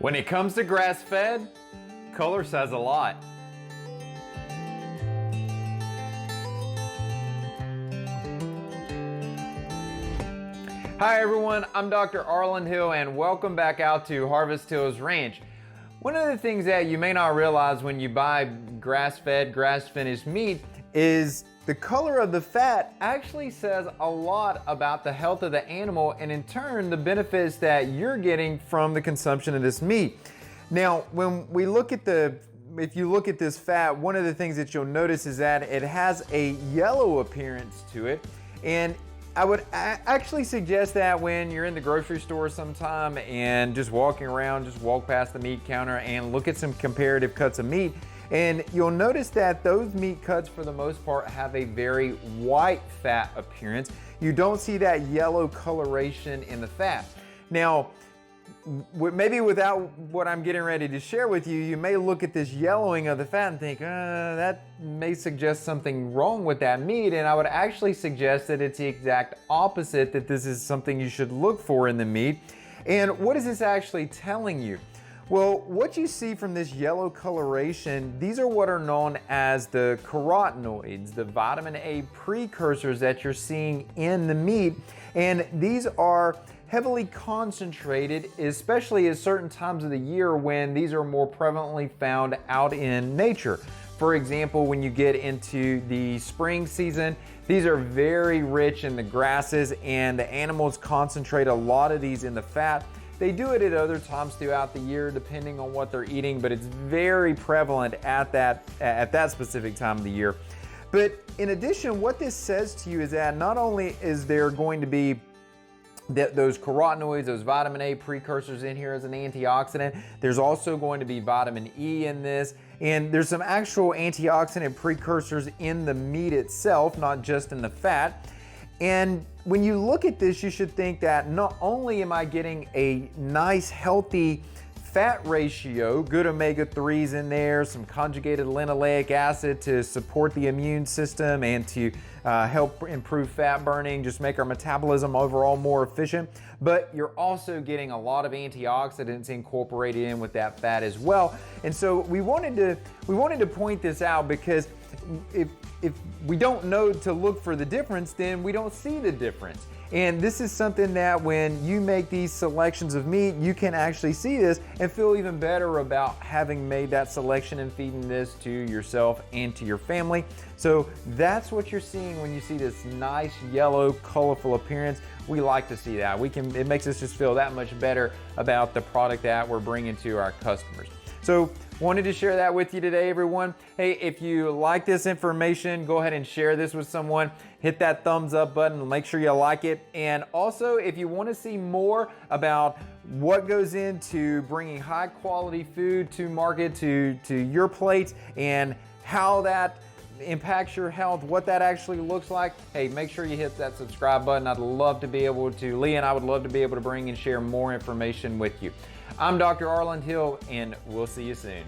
When it comes to grass-fed, color says a lot. Hi everyone, I'm Dr. Arland Hill and welcome back out to Harvest Hills Ranch. One of the things that you may not realize when you buy grass-fed, grass-finished meat is the color of the fat actually says a lot about the health of the animal and in turn the benefits that you're getting from the consumption of this meat. Now, when we look at if you look at this fat, one of the things that you'll notice is that it has a yellow appearance to it. And I would actually suggest that when you're in the grocery store sometime and just walking around, just walk past the meat counter and look at some comparative cuts of meat. And you'll notice that those meat cuts for the most part have a very white fat appearance. You don't see that yellow coloration in the fat. Now, maybe without what I'm getting ready to share with you, you may look at this yellowing of the fat and think, that may suggest something wrong with that meat. And I would actually suggest that it's the exact opposite, that this is something you should look for in the meat. And what is this actually telling you? Well, what you see from this yellow coloration, these are what are known as the carotenoids, the vitamin A precursors that you're seeing in the meat. And these are heavily concentrated, especially at certain times of the year when these are more prevalently found out in nature. For example, when you get into the spring season, these are very rich in the grasses and the animals concentrate a lot of these in the fat. They do it at other times throughout the year depending on what they're eating, but it's very prevalent at that specific time of the year. But in addition, what this says to you is that not only is there going to be those carotenoids, those vitamin A precursors in here as an antioxidant, there's also going to be vitamin E in this, and there's some actual antioxidant precursors in the meat itself, not just in the fat. And when you look at this, you should think that not only am I getting a nice healthy fat ratio, good omega-3s in there, some conjugated linoleic acid to support the immune system and to help improve fat burning, just make our metabolism overall more efficient, but you're also getting a lot of antioxidants incorporated in with that fat as well. And so we wanted to point this out because if we don't know to look for the difference, then we don't see the difference. And this is something that when you make these selections of meat, you can actually see this and feel even better about having made that selection and feeding this to yourself and to your family. So that's what you're seeing when you see this nice yellow, colorful appearance. We like to see that. It makes us just feel that much better about the product that we're bringing to our customers. So wanted to share that with you today, everyone. Hey, if you like this information, go ahead and share this with someone. Hit that thumbs up button and make sure you like it. And also, if you want to see more about what goes into bringing high quality food to market, to your plates, and how that impacts your health, what that actually looks like, hey, make sure you hit that subscribe button. I'd love to be able to, Leah and I would love to be able to bring and share more information with you. I'm Dr. Arland Hill, and we'll see you soon.